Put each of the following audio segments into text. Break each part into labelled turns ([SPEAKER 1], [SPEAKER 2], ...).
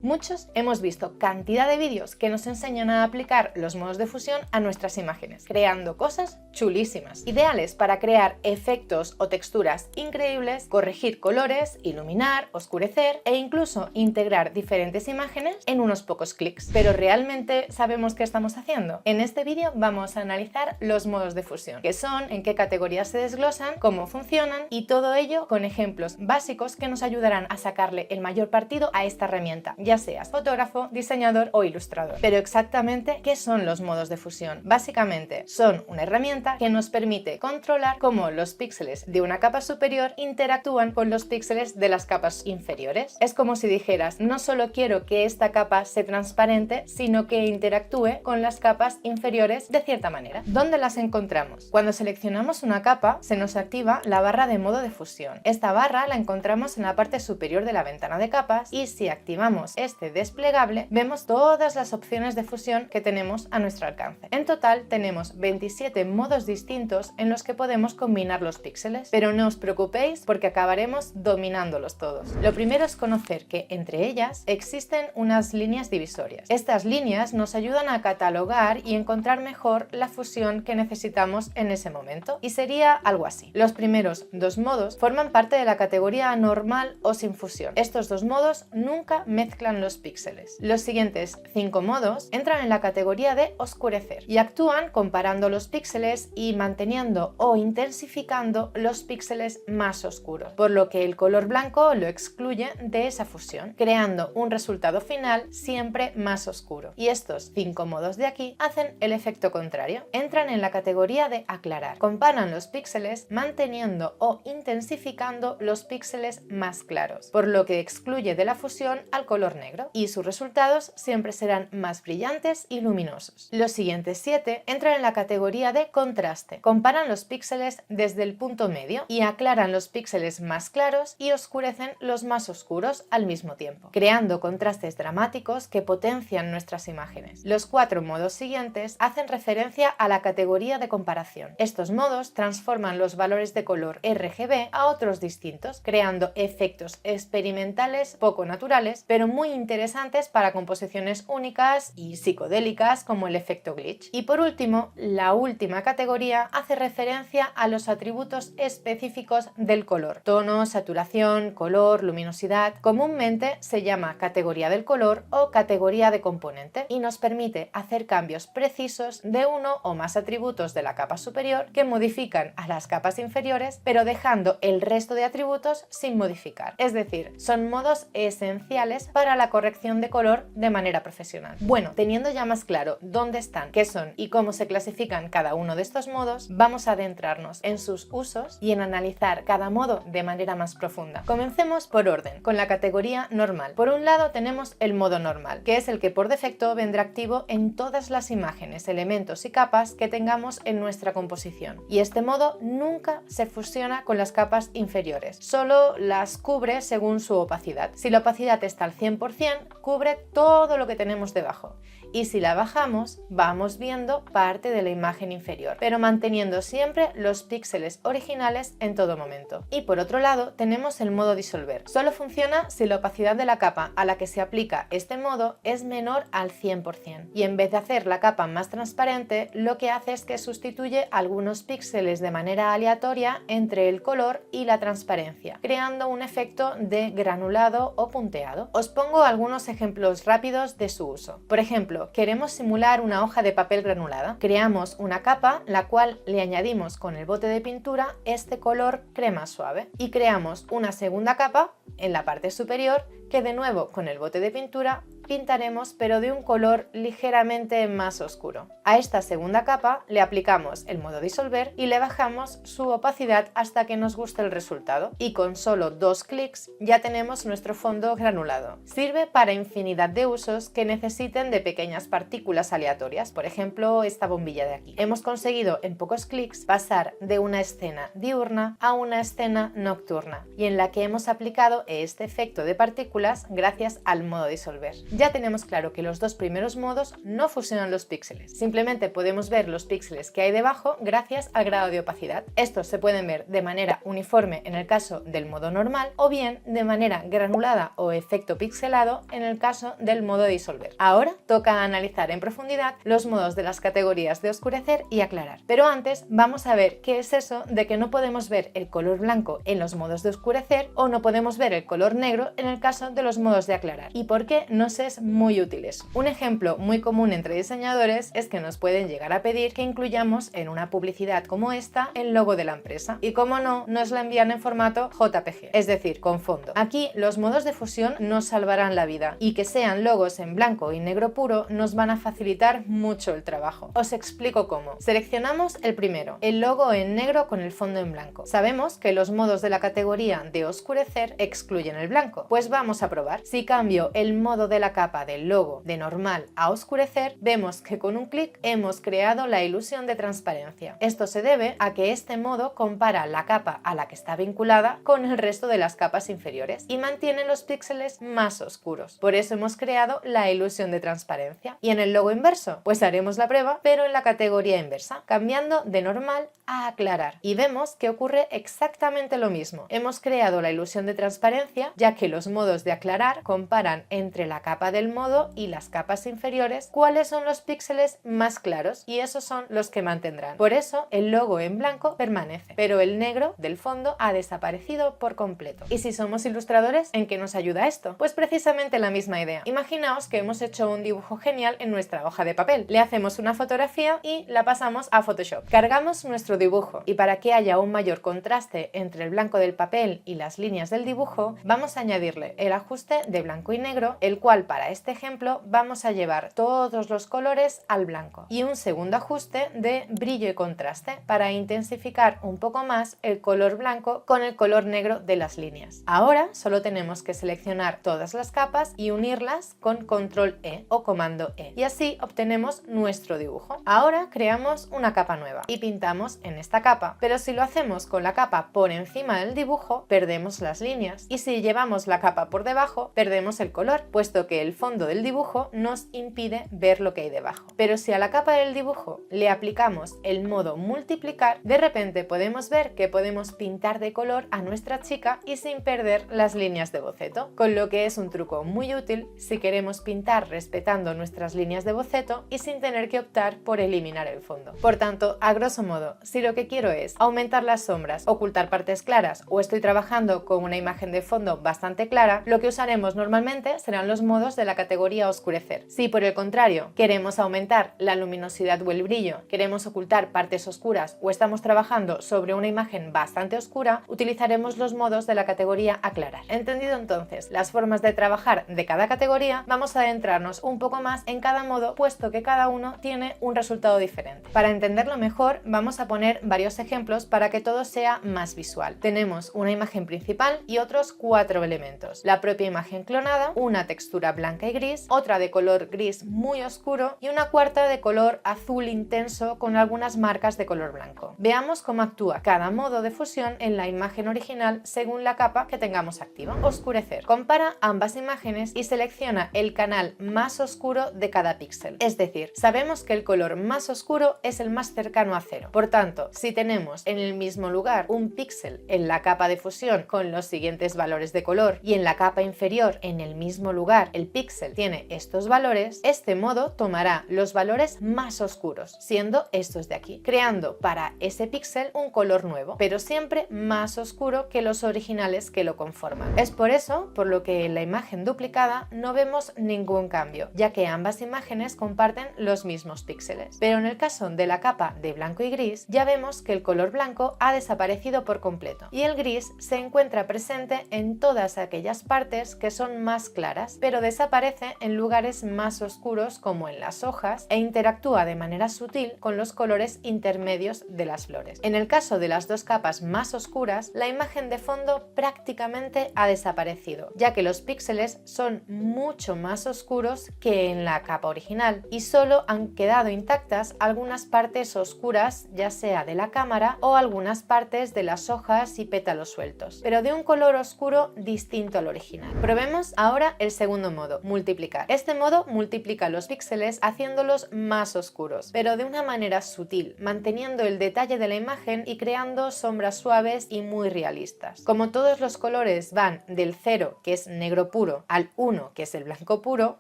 [SPEAKER 1] Muchos hemos visto cantidad de vídeos que nos enseñan a aplicar los modos de fusión a nuestras imágenes, creando cosas chulísimas, ideales para crear efectos o texturas increíbles, corregir colores, iluminar, oscurecer e incluso integrar diferentes imágenes en unos pocos clics. ¿Pero realmente sabemos qué estamos haciendo? En este vídeo vamos a analizar los modos de fusión, qué son, en qué categorías se desglosan, cómo funcionan y todo ello con ejemplos básicos que nos ayudarán a sacarle el mayor partido a esta herramienta, ya seas fotógrafo, diseñador o ilustrador. Pero exactamente, ¿qué son los modos de fusión? Básicamente, son una herramienta que nos permite controlar cómo los píxeles de una capa superior interactúan con los píxeles de las capas inferiores. Es como si dijeras, no solo quiero que esta capa sea transparente, sino que interactúe con las capas inferiores de cierta manera. ¿Dónde las encontramos? Cuando seleccionamos una capa, se nos activa la barra de modo de fusión. Esta barra la encontramos en la parte superior de la ventana de capas y si activamos este desplegable, vemos todas las opciones de fusión que tenemos a nuestro alcance. En total tenemos 27 modos distintos en los que podemos combinar los píxeles, pero no os preocupéis porque acabaremos dominándolos todos. Lo primero es conocer que entre ellas existen unas líneas divisorias. Estas líneas nos ayudan a catalogar y encontrar mejor la fusión que necesitamos en ese momento y sería algo así. Los primeros dos modos forman parte de la categoría normal o sin fusión. Estos dos modos nunca mezclan los píxeles. Los siguientes 5 modos entran en la categoría de oscurecer y actúan comparando los píxeles y manteniendo o intensificando los píxeles más oscuros, por lo que el color blanco lo excluye de esa fusión, creando un resultado final siempre más oscuro. Y estos 5 modos de aquí hacen el efecto contrario. Entran en la categoría de aclarar. Comparan los píxeles manteniendo o intensificando los píxeles más claros, por lo que excluye de la fusión al color negro y sus resultados siempre serán más brillantes y luminosos. Los siguientes 7 entran en la categoría de contraste. Comparan los píxeles desde el punto medio y aclaran los píxeles más claros y oscurecen los más oscuros al mismo tiempo, creando contrastes dramáticos que potencian nuestras imágenes. Los 4 modos siguientes hacen referencia a la categoría de comparación. Estos modos transforman los valores de color RGB a otros distintos, creando efectos experimentales poco naturales, pero muy interesantes para composiciones únicas y psicodélicas como el efecto glitch. Y por último, la última categoría hace referencia a los atributos específicos del color: tono, saturación, color, luminosidad. Comúnmente se llama categoría del color o categoría de componente y nos permite hacer cambios precisos de uno o más atributos de la capa superior que modifican a las capas inferiores, pero dejando el resto de atributos sin modificar. Es decir, son modos esenciales para la corrección de color de manera profesional. Bueno, teniendo ya más claro dónde están, qué son y cómo se clasifican cada uno de estos modos, vamos a adentrarnos en sus usos y en analizar cada modo de manera más profunda. Comencemos por orden, con la categoría normal. Por un lado tenemos el modo normal, que es el que por defecto vendrá activo en todas las imágenes, elementos y capas que tengamos en nuestra composición. Y este modo nunca se fusiona con las capas inferiores, solo las cubre según su opacidad. Si la opacidad está al 100%, cubre todo lo que tenemos debajo. Y si la bajamos, vamos viendo parte de la imagen inferior, pero manteniendo siempre los píxeles originales en todo momento. Y por otro lado, tenemos el modo disolver. Solo funciona si la opacidad de la capa a la que se aplica este modo es menor al 100%. Y en vez de hacer la capa más transparente, lo que hace es que sustituye algunos píxeles de manera aleatoria entre el color y la transparencia, creando un efecto de granulado o punteado. Os pongo algunos ejemplos rápidos de su uso. Por ejemplo, queremos simular una hoja de papel granulada. Creamos una capa, la cual le añadimos con el bote de pintura este color crema suave y creamos una segunda capa en la parte superior que de nuevo con el bote de pintura pintaremos pero de un color ligeramente más oscuro. A esta segunda capa le aplicamos el modo disolver y le bajamos su opacidad hasta que nos guste el resultado y con solo 2 clics ya tenemos nuestro fondo granulado. Sirve para infinidad de usos que necesiten de pequeñas partículas aleatorias, por ejemplo esta bombilla de aquí. Hemos conseguido en pocos clics pasar de una escena diurna a una escena nocturna y en la que hemos aplicado este efecto de partículas gracias al modo disolver. Ya tenemos claro que los dos primeros modos no fusionan los píxeles. Simplemente podemos ver los píxeles que hay debajo gracias al grado de opacidad. Estos se pueden ver de manera uniforme en el caso del modo normal o bien de manera granulada o efecto pixelado en el caso del modo de disolver. Ahora toca analizar en profundidad los modos de las categorías de oscurecer y aclarar. Pero antes vamos a ver qué es eso de que no podemos ver el color blanco en los modos de oscurecer o no podemos ver el color negro en el caso de los modos de aclarar y por qué nos es muy útil eso. Un ejemplo muy común entre diseñadores es que nos pueden llegar a pedir que incluyamos en una publicidad como esta el logo de la empresa y, como no, nos la envían en formato JPG, es decir, con fondo. Aquí los modos de fusión nos salvarán la vida y que sean logos en blanco y negro puro nos van a facilitar mucho el trabajo. Os explico cómo. Seleccionamos el primero, el logo en negro con el fondo en blanco. Sabemos que los modos de la categoría de oscurecer excluyen el blanco, pues vamos a probar. Si cambio el modo de la capa del logo de normal a oscurecer, vemos que con un clic hemos creado la ilusión de transparencia. Esto se debe a que este modo compara la capa a la que está vinculada con el resto de las capas inferiores y mantiene los píxeles más oscuros. Por eso hemos creado la ilusión de transparencia. Y en el logo inverso, pues haremos la prueba, pero en la categoría inversa, cambiando de normal a aclarar. Y vemos que ocurre exactamente lo mismo. Hemos creado la ilusión de transparencia, ya que los modos de aclarar comparan entre la capa del modo y las capas inferiores cuáles son los píxeles más claros y esos son los que mantendrán. Por eso el logo en blanco permanece, pero el negro del fondo ha desaparecido por completo. ¿Y si somos ilustradores, en qué nos ayuda esto? Pues precisamente la misma idea. Imaginaos que hemos hecho un dibujo genial en nuestra hoja de papel. Le hacemos una fotografía y la pasamos a Photoshop. Cargamos nuestro dibujo y para que haya un mayor contraste entre el blanco del papel y las líneas del dibujo, vamos a añadirle el ajuste de blanco y negro, el cual para este ejemplo vamos a llevar todos los colores al blanco, y un segundo ajuste de brillo y contraste para intensificar un poco más el color blanco con el color negro de las líneas. Ahora solo tenemos que seleccionar todas las capas y unirlas con Control E o Comando E y así obtenemos nuestro dibujo. Ahora creamos una capa nueva y pintamos en esta capa, pero si lo hacemos con la capa por encima del dibujo perdemos las líneas y si llevamos la capa por debajo perdemos el color, puesto que el fondo del dibujo nos impide ver lo que hay debajo. Pero si a la capa del dibujo le aplicamos el modo multiplicar, de repente podemos ver que podemos pintar de color a nuestra chica y sin perder las líneas de boceto, con lo que es un truco muy útil si queremos pintar respetando nuestras líneas de boceto y sin tener que optar por eliminar el fondo. Por tanto, a grosso modo, si lo que quiero es aumentar las sombras, ocultar partes claras o estoy trabajando con una imagen de fondo bastante clara, lo que usaremos normalmente serán los modos de la categoría oscurecer. Si por el contrario queremos aumentar la luminosidad o el brillo, queremos ocultar partes oscuras o estamos trabajando sobre una imagen bastante oscura, utilizaremos los modos de la categoría aclarar. Entendido entonces las formas de trabajar de cada categoría, vamos a adentrarnos un poco más en cada modo, puesto que cada uno tiene un resultado diferente. Para entenderlo mejor, vamos a poner varios ejemplos para que todo sea más visual. Tenemos una imagen principal y otros 4 elementos. La propia imagen clonada, una textura blanca y gris, otra de color gris muy oscuro y una cuarta de color azul intenso con algunas marcas de color blanco. Veamos cómo actúa cada modo de fusión en la imagen original según la capa que tengamos activa. Oscurecer. Compara ambas imágenes y selecciona el canal más oscuro de cada píxel. Es decir, sabemos que el color más oscuro es el más cercano a cero. Por tanto, si tenemos en el mismo lugar un píxel en la capa de fusión con los siguientes valores de color y en la capa inferior en el mismo lugar el píxel tiene estos valores, este modo tomará los valores más oscuros, siendo estos de aquí, creando para ese píxel un color nuevo, pero siempre más oscuro que los originales que lo conforman. Es por eso por lo que en la imagen duplicada no vemos ningún cambio, ya que ambas imágenes comparten los mismos píxeles. Pero en el caso de la capa de blanco y gris, ya vemos que el color blanco ha desaparecido por completo y el gris se encuentra presente en todas aquellas partes que son más claras, pero desaparece en lugares más oscuros como en las hojas e interactúa de manera sutil con los colores intermedios de las flores. En el caso de las dos capas más oscuras, la imagen de fondo prácticamente ha desaparecido, ya que los píxeles son mucho más oscuros que en la capa original y solo han quedado intactas algunas partes oscuras, ya sea de la cámara o algunas partes de las hojas y pétalos sueltos, pero de un color oscuro distinto al original. Probemos ahora el segundo modo, multiplicar. Este modo multiplica los píxeles haciéndolos más oscuros, pero de una manera sutil, manteniendo el detalle de la imagen y creando sombras suaves y muy realistas. Como todos los colores van del 0, que es negro puro, al 1, que es el blanco puro,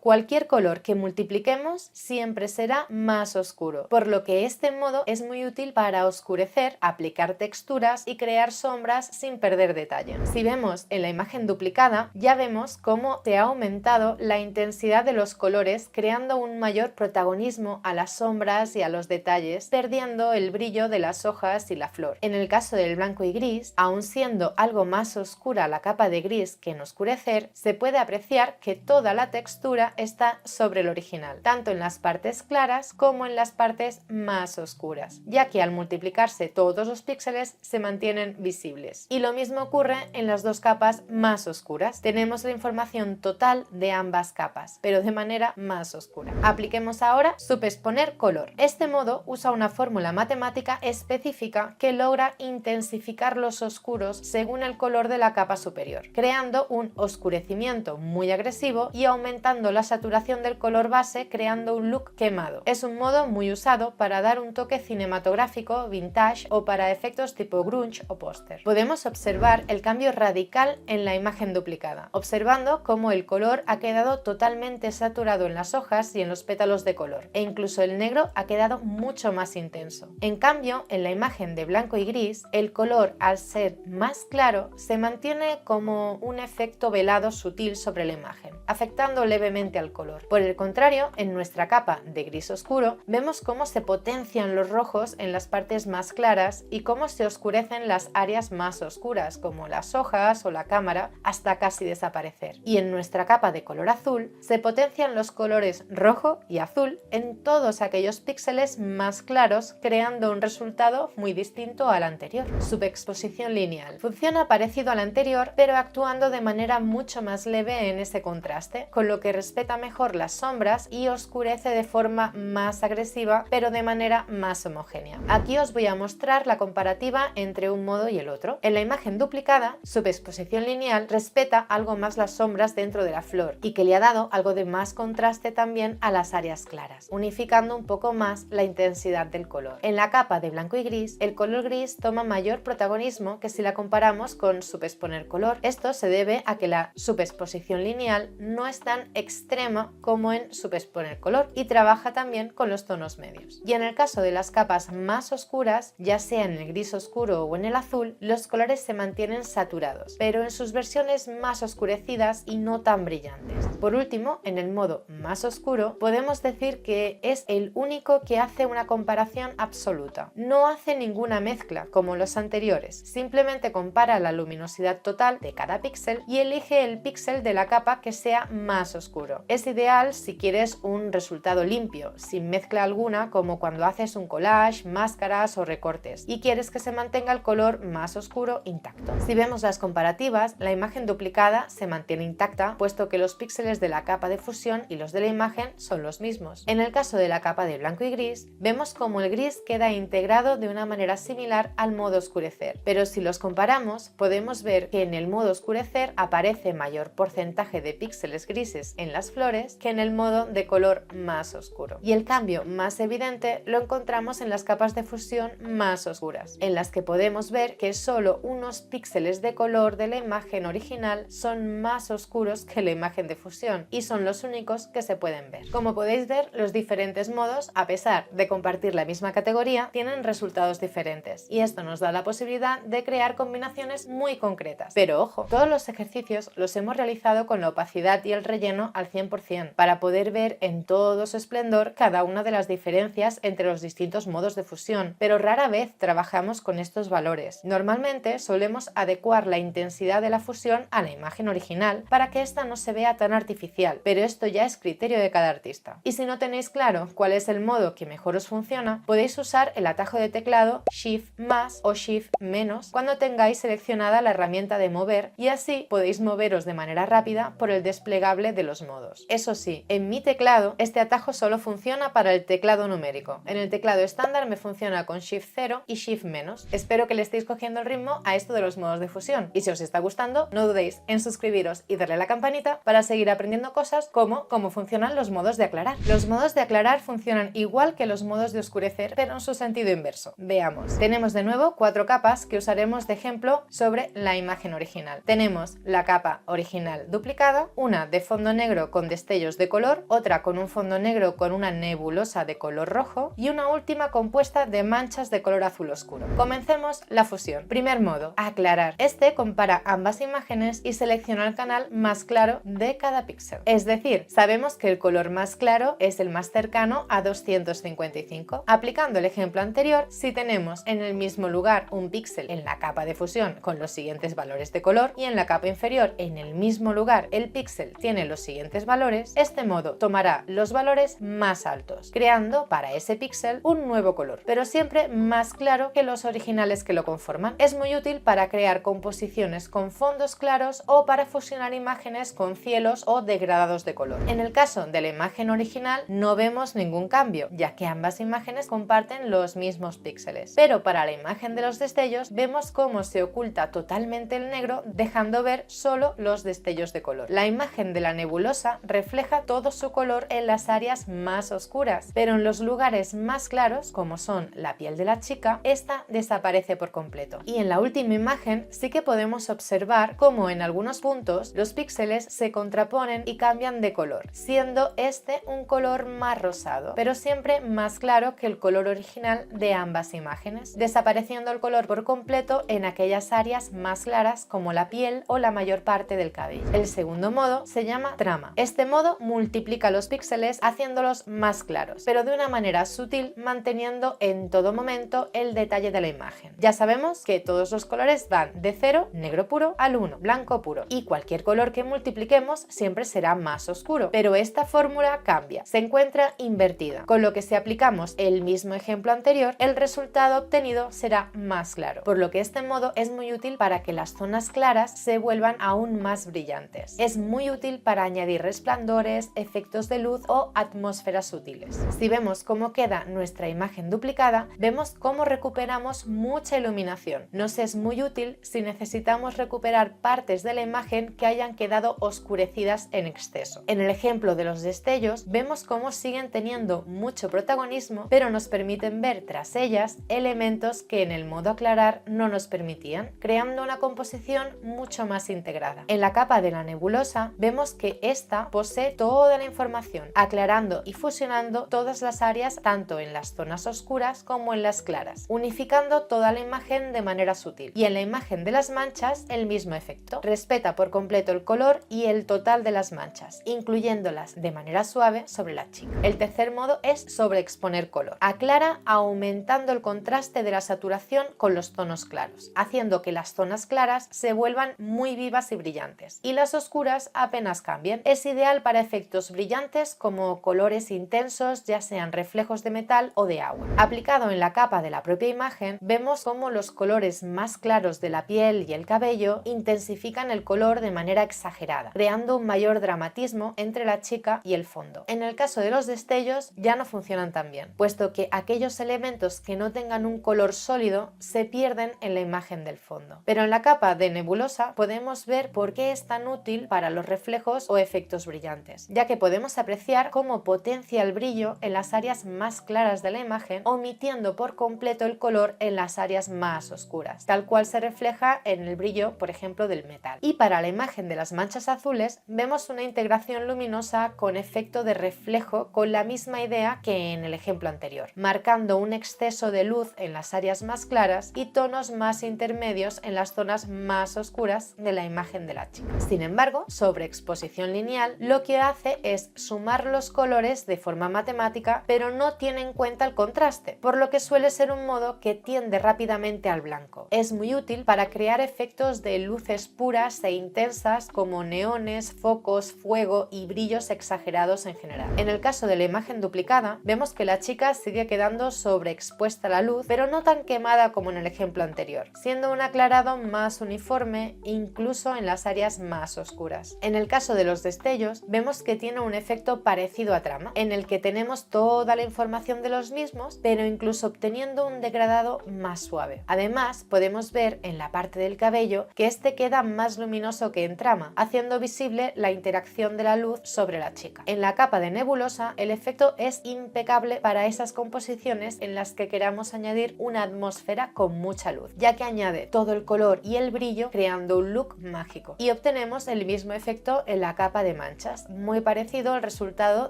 [SPEAKER 1] cualquier color que multipliquemos siempre será más oscuro, por lo que este modo es muy útil para oscurecer, aplicar texturas y crear sombras sin perder detalle. Si vemos en la imagen duplicada, ya vemos cómo se ha aumentado la intensidad de los colores, creando un mayor protagonismo a las sombras y a los detalles, perdiendo el brillo de las hojas y la flor. En el caso del blanco y gris, aun siendo algo más oscura la capa de gris que en oscurecer, se puede apreciar que toda la textura está sobre el original, tanto en las partes claras como en las partes más oscuras, ya que al multiplicarse todos los píxeles se mantienen visibles. Y lo mismo ocurre en las dos capas más oscuras. Tenemos la información total de ambas capas, pero de manera más oscura. Apliquemos ahora subexponer color. Este modo usa una fórmula matemática específica que logra intensificar los oscuros según el color de la capa superior, creando un oscurecimiento muy agresivo y aumentando la saturación del color base, creando un look quemado. Es un modo muy usado para dar un toque cinematográfico, vintage o para efectos tipo grunge o póster. Podemos observar el cambio radical en la imagen duplicada, observando cómo el color ha quedado totalmente saturado en las hojas y en los pétalos de color, e incluso el negro ha quedado mucho más intenso. En cambio, en la imagen de blanco y gris, el color, al ser más claro, se mantiene como un efecto velado sutil sobre la imagen, afectando levemente al color. Por el contrario, en nuestra capa de gris oscuro, vemos cómo se potencian los rojos en las partes más claras y cómo se oscurecen las áreas más oscuras, como las hojas o la cámara, hasta casi desaparecer. Y en nuestra capa de color azul, se potencian los colores rojo y azul en todos aquellos píxeles más claros, creando un resultado muy distinto al anterior. Subexposición lineal. Funciona parecido al anterior, pero actuando de manera mucho más leve en ese contraste, con lo que respeta mejor las sombras y oscurece de forma más agresiva, pero de manera más homogénea. Aquí os voy a mostrar la comparativa entre un modo y el otro. En la imagen duplicada, subexposición lineal respeta algo más las sombras dentro de la flor y que le ha dado algo de más contraste también a las áreas claras, unificando un poco más la intensidad del color. En la capa de blanco y gris, el color gris toma mayor protagonismo que si la comparamos con subexponer color. Esto se debe a que la subexposición lineal no es tan extrema como en subexponer color y trabaja también con los tonos medios. Y en el caso de las capas más oscuras, ya sea en el gris oscuro o en el azul, los colores se mantienen saturados, pero en sus versiones más oscurecidas y no tan brillantes. Por último, en el modo más oscuro, podemos decir que es el único que hace una comparación absoluta. No hace ninguna mezcla como los anteriores, simplemente compara la luminosidad total de cada píxel y elige el píxel de la capa que sea más oscuro. Es ideal si quieres un resultado limpio, sin mezcla alguna, como cuando haces un collage, máscaras o recortes, y quieres que se mantenga el color más oscuro intacto. Si vemos las comparativas, la imagen duplicada se mantiene intacta, puesto que los píxeles de la capa de fusión y los de la imagen son los mismos. En el caso de la capa de blanco y gris, vemos como el gris queda integrado de una manera similar al modo oscurecer, pero si los comparamos, podemos ver que en el modo oscurecer aparece mayor porcentaje de píxeles grises en las flores que en el modo de color más oscuro. Y el cambio más evidente lo encontramos en las capas de fusión más oscuras, en las que podemos ver que solo unos píxeles de color de la imagen original son más oscuros que la imagen de fusión y son los únicos que se pueden ver. Como podéis ver, los diferentes modos, a pesar de compartir la misma categoría, tienen resultados diferentes y esto nos da la posibilidad de crear combinaciones muy concretas. Pero ojo, todos los ejercicios los hemos realizado con la opacidad y el relleno al 100% para poder ver en todo su esplendor cada una de las diferencias entre los distintos modos de fusión, pero rara vez trabajamos con estos valores. Normalmente solemos adecuar la intensidad de la fusión a la imagen original para que ésta no se vea tan artificial, pero esto ya es criterio de cada artista. Y si no tenéis claro cuál es el modo que mejor os funciona, podéis usar el atajo de teclado Shift más o Shift menos cuando tengáis seleccionada la herramienta de mover y así podéis moveros de manera rápida por el desplegable de los modos. Eso sí, en mi teclado este atajo solo funciona para el teclado numérico. En el teclado estándar me funciona con Shift 0 y Shift menos. Espero que le estéis cogiendo el ritmo a esto de los modos de fusión y si os está gustando no dudéis en suscribiros y darle a la campanita para seguir aprendiendo cosas como cómo funcionan los modos de aclarar. Los modos de aclarar funcionan igual que los modos de oscurecer, pero en su sentido inverso. Veamos. Tenemos de nuevo 4 capas que usaremos de ejemplo sobre la imagen original. Tenemos la capa original duplicada, una de fondo negro con destellos de color, otra con un fondo negro con una nebulosa de color rojo y una última compuesta de manchas de color azul oscuro. Comencemos la fusión. Primer modo, aclarar. Este compara ambas imágenes y selecciona el canal más claro de cada píxel. Es decir, sabemos que el color más claro es el más cercano a 255. Aplicando el ejemplo anterior, si tenemos en el mismo lugar un píxel en la capa de fusión con los siguientes valores de color y en la capa inferior en el mismo lugar el píxel tiene los siguientes valores, este modo tomará los valores más altos, creando para ese píxel un nuevo color, pero siempre más claro que los originales que lo conforman. Es muy útil para crear composiciones con fondos claros o para fusionar imágenes con cielos o degradados de color. En el caso de la imagen original no vemos ningún cambio, ya que ambas imágenes comparten los mismos píxeles, pero para la imagen de los destellos vemos cómo se oculta totalmente el negro, dejando ver solo los destellos de color. La imagen de la nebulosa refleja todo su color en las áreas más oscuras, pero en los lugares más claros, como son la piel de la chica, esta desaparece por completo. Y en la última imagen sí que podemos observar cómo en algunos puntos los píxeles se contraponen y cambian de color, siendo este un color más rosado, pero siempre más claro que el color original de ambas imágenes, desapareciendo el color por completo en aquellas áreas más claras como la piel o la mayor parte del cabello. El segundo modo se llama trama. Este modo multiplica los píxeles haciéndolos más claros, pero de una manera sutil, manteniendo en todo momento el detalle de la imagen. Ya sabemos que todos los colores van de 0, negro puro, al 1, blanco puro, y cualquier color que multipliquemos siempre será más oscuro, pero esta fórmula cambia, se encuentra invertida, con lo que si aplicamos el mismo ejemplo anterior, el resultado obtenido será más claro, por lo que este modo es muy útil para que las zonas claras se vuelvan aún más brillantes. Es muy útil para añadir resplandores, efectos de luz o atmósferas sutiles. Si vemos cómo queda nuestra imagen duplicada, vemos cómo recuperamos mucha iluminación. Nos es muy útil si necesitamos recuperar partes de la imagen que hayan quedado oscurecidas en exceso. En el ejemplo de los destellos, vemos cómo siguen teniendo mucho protagonismo, pero nos permiten ver tras ellas elementos que en el modo aclarar no nos permitían, creando una composición mucho más integrada. En la capa de la nebulosa vemos que esta posee toda la información, aclarando y fusionando todas las áreas tanto en las zonas oscuras como en las claras, unificando toda la imagen de manera sutil. Y en la imagen de las manchas el mismo efecto, respeta por completo el color y el total de las manchas, incluyéndolas de manera suave sobre la chica. El tercer modo es sobreexponer color. Aclara aumentando el contraste de la saturación con los tonos claros, haciendo que las zonas claras se vuelvan muy vivas y brillantes, y las oscuras apenas cambien. Es ideal para efectos brillantes como colores intensos, ya sean reflejos de metal o de agua. Aplicado en la capa de la propia imagen, vemos cómo los colores más claros de la piel y el cabello intensifican el color de manera exagerada, creando un mayor dramatismo entre la chica y el fondo. En el caso de los destellos ya no funcionan tan bien, puesto que aquellos elementos que no tengan un color sólido se pierden en la imagen del fondo. Pero en la capa de nebulosa podemos ver por qué es tan útil para los reflejos o efectos brillantes, ya que podemos apreciar cómo potencia el brillo en las áreas más claras de la imagen, omitiendo por completo el color en las áreas más oscuras, tal cual se refleja en el brillo, por ejemplo, del metal. Y para la imagen de las manchas azules vemos una integración luminosa con efecto de reflejo con la misma idea que en el ejemplo anterior, marcando un exceso de luz en las áreas más claras y tonos más intermedios en las zonas más oscuras de la imagen de la chica. Sin embargo, sobreexposición lineal lo que hace es sumar los colores de forma matemática, pero no tiene en cuenta el contraste, por lo que suele ser un modo que tiende rápidamente al blanco. Es muy útil para crear efectos de luces puras e intensas como neones, focos, fuego y brillos exagerados en general. En el caso de la imagen duplicada, vemos que la chica sigue quedando sobreexpuesta a la luz, pero no tan quemada como en el ejemplo anterior, siendo un aclarado más uniforme incluso en las áreas más oscuras. En el caso de los destellos, vemos que tiene un efecto parecido a trama, en el que tenemos toda la información de los mismos, pero incluso obteniendo un degradado más suave. Además, podemos ver en la parte del cabello que este queda más luminoso que en trama, haciendo visible imposible la interacción de la luz sobre la chica. En la capa de nebulosa, el efecto es impecable para esas composiciones en las que queramos añadir una atmósfera con mucha luz, ya que añade todo el color y el brillo creando un look mágico. Y obtenemos el mismo efecto en la capa de manchas, muy parecido al resultado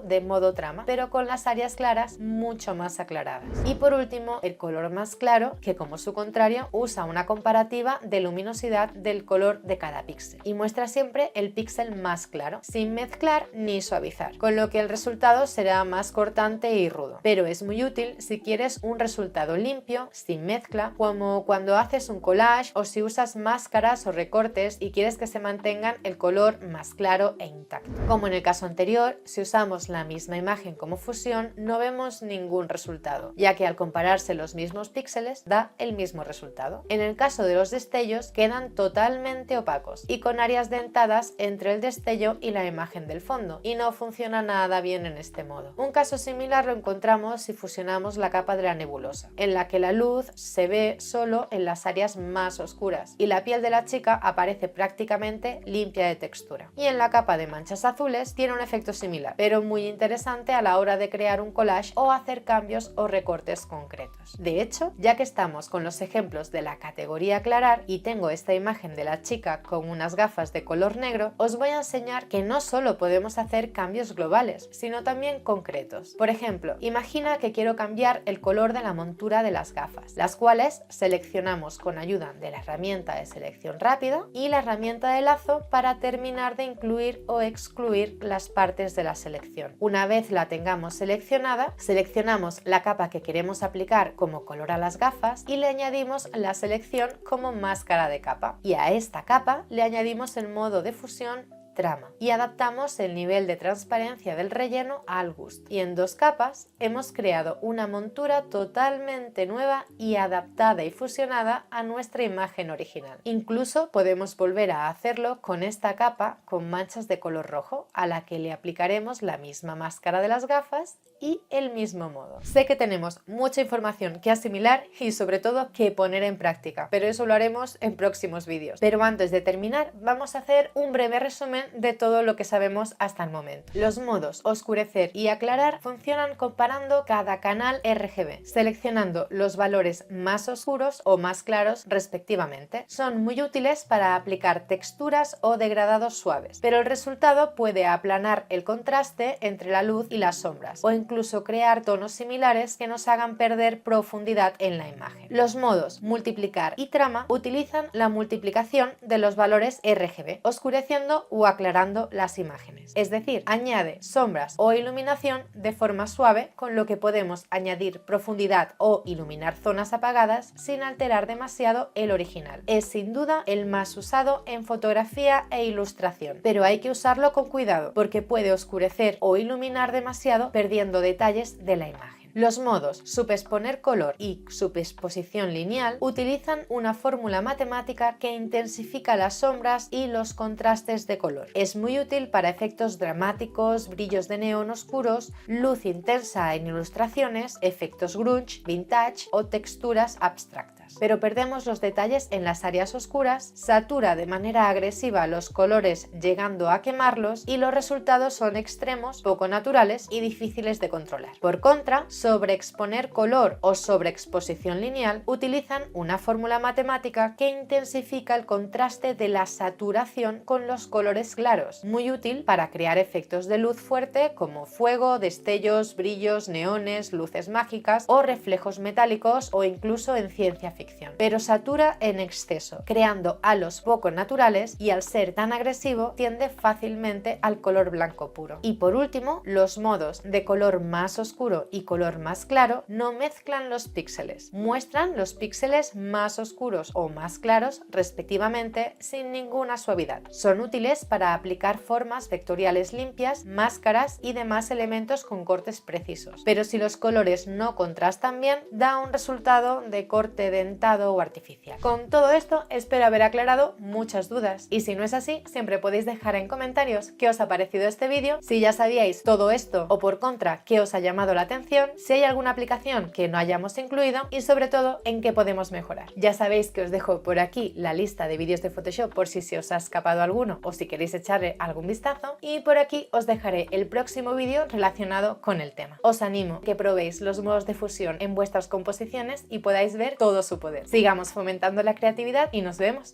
[SPEAKER 1] de modo trama, pero con las áreas claras mucho más aclaradas. Y por último, el color más claro, que como su contrario usa una comparativa de luminosidad del color de cada píxel y muestra siempre el píxel más claro, sin mezclar ni suavizar, con lo que el resultado será más cortante y rudo. Pero es muy útil si quieres un resultado limpio, sin mezcla, como cuando haces un collage o si usas máscaras o recortes y quieres que se mantengan el color más claro e intacto. Como en el caso anterior, si usamos la misma imagen como fusión, no vemos ningún resultado, ya que al compararse los mismos píxeles da el mismo resultado. En el caso de los destellos quedan totalmente opacos y con áreas dentadas entre el destello y la imagen del fondo, y no funciona nada bien en este modo. Un caso similar lo encontramos si fusionamos la capa de la nebulosa, en la que la luz se ve solo en las áreas más oscuras y la piel de la chica aparece prácticamente limpia de textura. Y en la capa de manchas azules tiene un efecto similar, pero muy interesante a la hora de crear un collage o hacer cambios o recortes concretos. De hecho, ya que estamos con los ejemplos de la categoría aclarar y tengo esta imagen de la chica con unas gafas de color negro, os voy a enseñar que no solo podemos hacer cambios globales, sino también concretos. Por ejemplo, imagina que quiero cambiar el color de la montura de las gafas, las cuales seleccionamos con ayuda de la herramienta de selección rápida y la herramienta de lazo para terminar de incluir o excluir las partes de la selección. Una vez la tengamos seleccionada, seleccionamos la capa que queremos aplicar como color a las gafas y le añadimos la selección como máscara de capa. Y a esta capa le añadimos el modo de fusión trama y adaptamos el nivel de transparencia del relleno al gusto. Y en 2 capas hemos creado una montura totalmente nueva y adaptada y fusionada a nuestra imagen original. Incluso podemos volver a hacerlo con esta capa con manchas de color rojo, a la que le aplicaremos la misma máscara de las gafas y el mismo modo. Sé que tenemos mucha información que asimilar y sobre todo que poner en práctica, pero eso lo haremos en próximos vídeos. Pero antes de terminar, vamos a hacer un breve resumen de todo lo que sabemos hasta el momento. Los modos oscurecer y aclarar funcionan comparando cada canal RGB, seleccionando los valores más oscuros o más claros respectivamente. Son muy útiles para aplicar texturas o degradados suaves, pero el resultado puede aplanar el contraste entre la luz y las sombras o incluso crear tonos similares que nos hagan perder profundidad en la imagen. Los modos multiplicar y trama utilizan la multiplicación de los valores RGB, oscureciendo o aclarando las imágenes. Es decir, añade sombras o iluminación de forma suave, con lo que podemos añadir profundidad o iluminar zonas apagadas sin alterar demasiado el original. Es sin duda el más usado en fotografía e ilustración, pero hay que usarlo con cuidado porque puede oscurecer o iluminar demasiado perdiendo detalles de la imagen. Los modos subexponer color y subexposición lineal utilizan una fórmula matemática que intensifica las sombras y los contrastes de color. Es muy útil para efectos dramáticos, brillos de neón oscuros, luz intensa en ilustraciones, efectos grunge, vintage o texturas abstractas. Pero perdemos los detalles en las áreas oscuras, satura de manera agresiva los colores llegando a quemarlos y los resultados son extremos, poco naturales y difíciles de controlar. Por contra, sobreexponer color o sobreexposición lineal utilizan una fórmula matemática que intensifica el contraste de la saturación con los colores claros, muy útil para crear efectos de luz fuerte como fuego, destellos, brillos, neones, luces mágicas o reflejos metálicos o incluso en ciencia ficción. Pero satura en exceso, creando halos poco naturales y al ser tan agresivo tiende fácilmente al color blanco puro. Y por último, los modos de color más oscuro y color más claro no mezclan los píxeles, muestran los píxeles más oscuros o más claros respectivamente sin ninguna suavidad. Son útiles para aplicar formas vectoriales limpias, máscaras y demás elementos con cortes precisos, pero si los colores no contrastan bien, da un resultado de corte de aumentado o artificial. Con todo esto espero haber aclarado muchas dudas y si no es así siempre podéis dejar en comentarios qué os ha parecido este vídeo, si ya sabíais todo esto o por contra qué os ha llamado la atención, si hay alguna aplicación que no hayamos incluido y sobre todo en qué podemos mejorar. Ya sabéis que os dejo por aquí la lista de vídeos de Photoshop por si se os ha escapado alguno o si queréis echarle algún vistazo y por aquí os dejaré el próximo vídeo relacionado con el tema. Os animo a que probéis los modos de fusión en vuestras composiciones y podáis ver todo su poder. Sigamos fomentando la creatividad y nos vemos.